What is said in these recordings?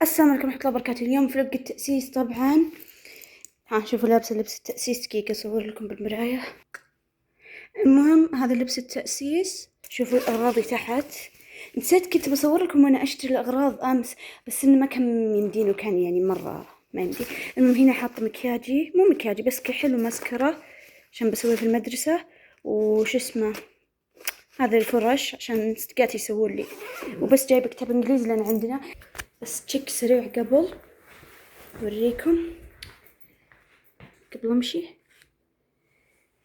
السلام عليكم ورحمة الله وبركاته. اليوم فلوق التأسيس طبعا. شوفوا لابسة لبس التأسيس، دقيقة أصور لكم بالمراية. المهم هذا لبس التأسيس، شوفوا الأغراضي تحت. نسيت كنت بصور لكم وأنا أشتري الأغراض أمس، بس إنه ما كان يمديني وكان يعني مرة ما يمدي. المهم هنا حاطة مكياجي، مو مكياجي بس كحل وماسكرة عشان بسوي في المدرسة، وش اسمه هذا الفرش عشان صديقاتي يسوون لي، وبس جايبة كتاب إنجليزي لأن عندنا. بس تشيك سريع قبل أوريكم قبل أمشي.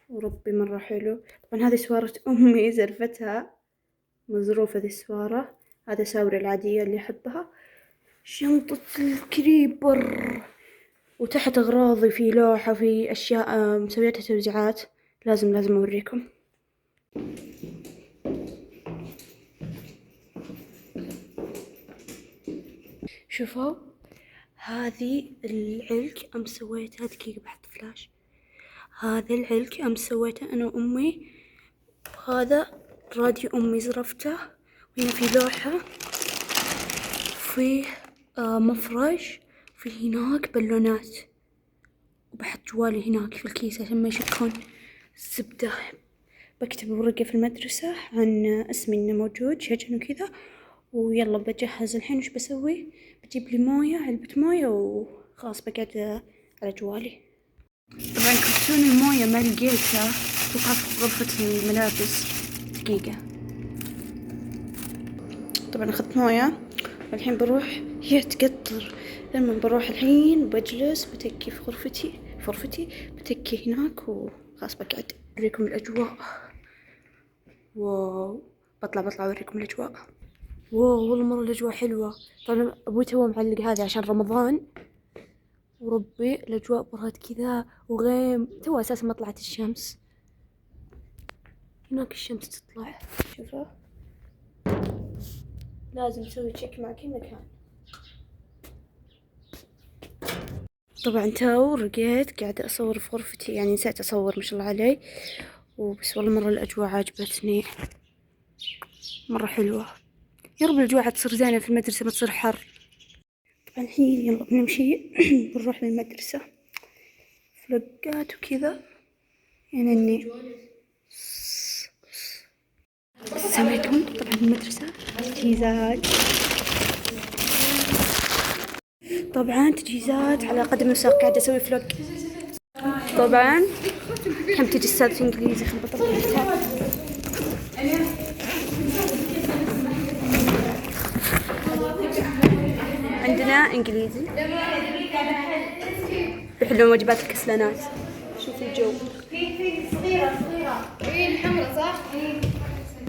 وربي مرة حلو. طبعا هذه سوارة أمي زرفتها مزروفة ذي السوارة. هذا ساوري العادية اللي أحبها. شنطة الكريبر، وتحت أغراضي في لوحة، في أشياء مسويتها توزيعات. لازم أوريكم. شوفوا هذه العلك أمس سويتها، دقيقة بحط فلاش. هذا العلك أمس سويته أنا وأمي، وهذا راديو أمي زرفته، وهنا في لوحة، وفيه مفرش، وفي هناك بالونات، وبحط جوالي هناك في الكيس عشان ما يشكون. الزبدة بكتب ورقة في المدرسة عن اسمي إنه موجود شجن وكذا. ويلا بجهز الحين. وش بسوي؟ بجيب لي موية، علبة موية، وخلاص بقعد على جوالي. طبعا كرتون الموية ما لقيته، توقع في غرفة الملابس. دقيقة. طبعا أخذت موية والحين بروح، هي تقطر. لما بروح الحين بجلس بتكي في غرفتي بتكي هناك، وخلاص بقعد أوريكم الأجواء. واو، بطلع أوريكم الأجواء. واو والله مرة الأجواء حلوة. طبعا أبوي توه معلق هذا عشان رمضان، وربي الأجواء برد كذا وغيم. تو أساسا ما طلعت الشمس، هناك الشمس تطلع. شوفوا لازم أسوي تشيك مع كل مكان. طبعا تو رقيت قاعدة أصور في غرفتي، يعني نسيت أصور ما شاء الله علي. وبس والله مرة الأجواء عجبتني، مرة حلوة. يا رب الأجواء تصير زينة في المدرسة، ما تصير حر. طبعا الحين يلا بنمشي بنروح للمدرسة، فلقات وكذا. يعني إني سمعتم طبعا المدرسة تجهيزات على قدم وساق. قاعدة أسوي فلوق. طبعا الحين تجي أستاذة إنجليزي، خل بطلع الكتاب. عندنا إنجليزي بيحلون واجبات الكسلانات. شوف الجو صغيرة الحمرة صح؟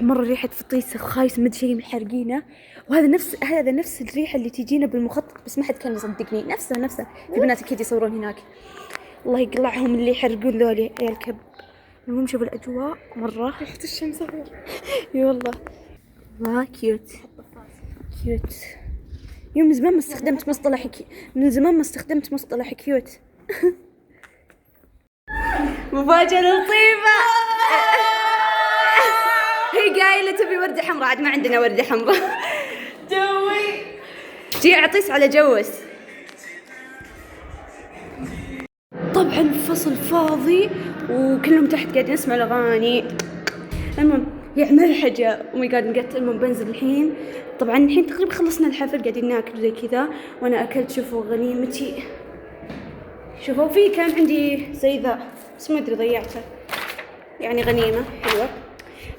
مرة ريحة فطيسة خايس مد شيء محرقينه. وهذا نفس الريحة اللي تجينا بالمخطط، بس ما حد كان يصدقني. نفسها في بنات أكيد يصورون هناك. الله يقلعهم اللي يحرقون ذولي عيال كب. المهم شوفوا الأجواء مرة ريحة الشمس أبيض. اي والله ما كيوت. يوم من زمان ما استخدمت مصطلح كيوت. مفاجأة لطيفة. هي قايلة تبي وردة حمراء، عاد ما عندنا وردة حمراء. جي أعطيس على جوس. طبعا الفصل فاضي وكلهم تحت قاعدين نسمع الأغاني. المهم هي ملحجة ومي قاعد نقتل. المهم بنزل الحين. طبعا الحين تقريبا خلصنا الحفل، قاعدين ناكل زي كذا وانا اكلت. شوفوا غنيمتي، شوفوا في كان عندي زي ذا بس ما ادري ضيعته، يعني غنيمة حلوة.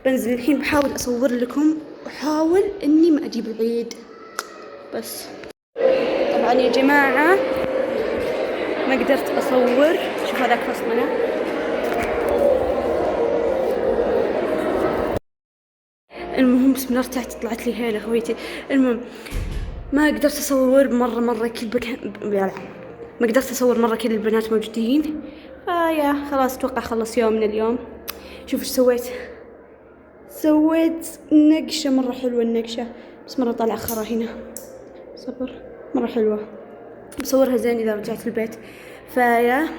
بنزل الحين بحاول اصور لكم، واحاول اني ما اجيب العيد بس. طبعا يا جماعة ما قدرت اصور. شوف هذاك فصلنا. المهم بسم الله ارتحت، طلعت لي هنا خويتي. المهم ما قدرت اصور مرة ما قدرت اصور مرة كل البنات موجودين. فيا خلاص اتوقع خلص يوم من اليوم. شوف ايش سويت نقشة مرة حلوة النقشة، بس مرة طالعة خرا هنا. صبر، مرة حلوة بصورها زين اذا رجعت البيت. فيا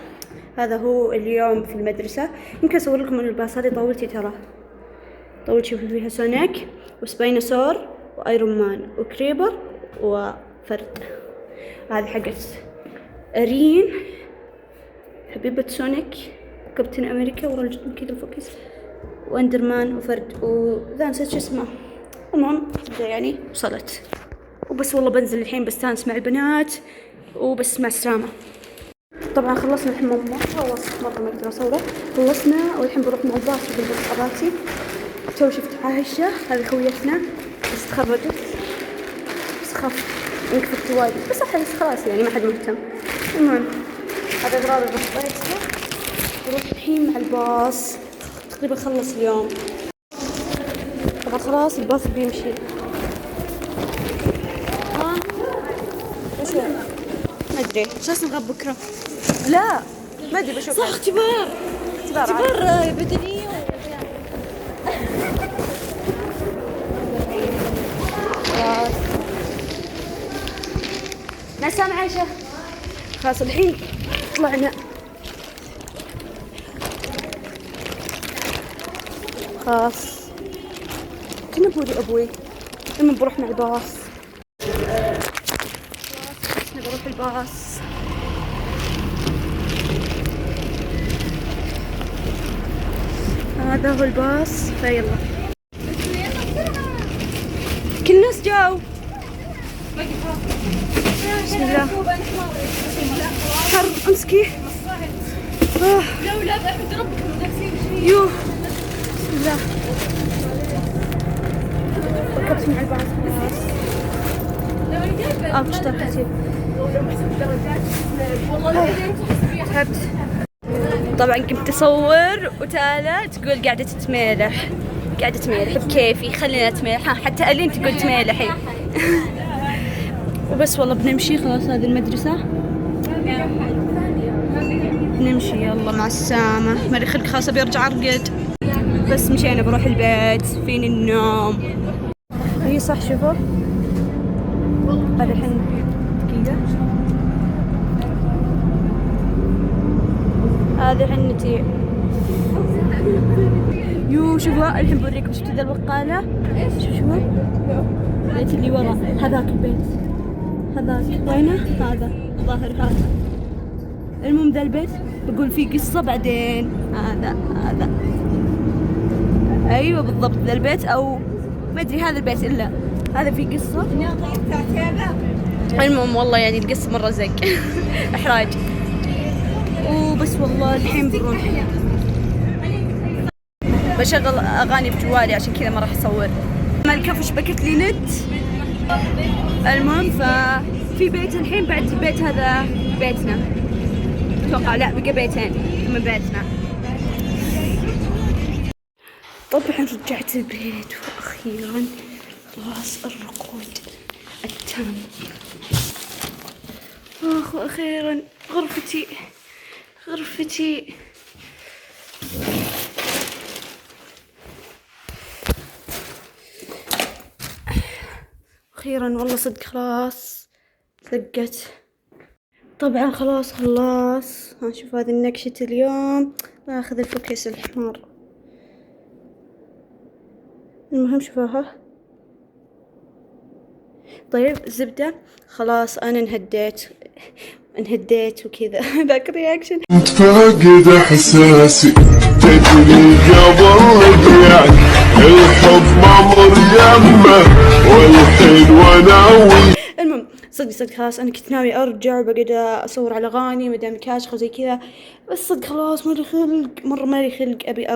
هذا هو اليوم في المدرسة. يمكن اصور لكم الباص. هذه طولتي ترى، شوفوا فيها سونيك وسباينوسور وايرون مان وكريبر وفرد. هذه حقت رين حبيبة سونيك كابتن أمريكا ورا كذا فوكس وأندرمان وفرد وذا نسيت شو اسمه. المهم يعني وصلت وبس. والله بنزل الحين بستانس مع البنات وبس. مع السلامة. طبعا خلصنا الحمام خلصت مرة ما أقدر أصوره. خلصنا والحين بروح مع الباص وبلبس قباتي. تو شفت عايشة هذه خويتنا بس تخرجت بس خاف انكفت وايد بس أحس خلاص يعني ما حد مهتم. المهم هذا أغراض بطيتها. بروح الحين مع الباص تقريبا خلص اليوم. طبعا خلاص الباص بيمشي. وش ما أدري شو اسمه غاب بكرة؟ لا ما أدري بشوف. صح اختبار بدنية نسام عايشة. خلاص الحين طلعنا خلاص كنا بودي أبوي لما بروح مع الباص. خلاص بروح الباص. هذا هو الباص فيلا. كل الناس جاوا. بسم الله. حر امسكي. لا ولاد احمد ربك مدرسين يوه بسم الله. ركبت مع الباص خلاص. اشتركتي تعبت. طبعا كنت اصور وتالا تقول قاعدة تتميلح بكيفي خلينا نتميلح. حتى ألين تقول تميلحي. وبس والله بنمشي خلاص. هذه المدرسة بنمشي يلا مع السلامة. مالي خلق خلاص بيرجع أرقد بس مشينا بروح البيت فيني النوم. هي صح شوفوا هذا الحين دقيقة. هذه حنتي يو شوفوا الحين بوريكم. شفتوا ذا البقالة؟ شوفوا البيت اللي ورا هذاك البيت هذاك وينه؟ هذا ظاهر هذا. المهم ذا البيت بقول فيه قصة بعدين. هذا ايوه بالضبط ذا البيت او ما ادري هذا البيت الا هذا فيه قصة. المهم والله يعني القصة مرة زق احراج. وبس والله الحين بنروح بشغل اغاني بجوالي عشان كذا ما راح اصور. ما الكفش بكت لي نت. المهم ففي بيت الحين بعد البيت هذا بيتنا اتوقع. لا بقى بيتين من بيتنا. طبعا رجعت البيت واخيرا خلاص الرقود التام. واخيرا غرفتي أخيرا والله صدق خلاص لقت. طبعا خلاص شوف هذه النكشة اليوم. أخذ الفوكس الحمار. المهم شوفوها. طيب الزبدة خلاص أنا انهديت وكذا. ذاك رياكشن فاقد احساسي تدري قبل رجعك الحب مر يمه والحين وناوي. المهم صدق خلاص انا كنت ناوي ارجع وبقعد اصور على اغاني مدام كاشخه وزي كذا. بس صدق خلاص مالي خلق ابي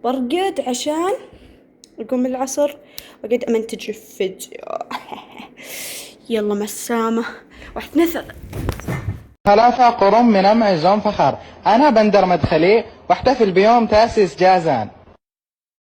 برقد عشان اقوم من العصر واقعد امنتج الفيديو. يلا مع السلامه. واحد نثر 3 قرون من معزوم فخر. أنا بندر مدخلي واحتفل بيوم تأسيس جازان.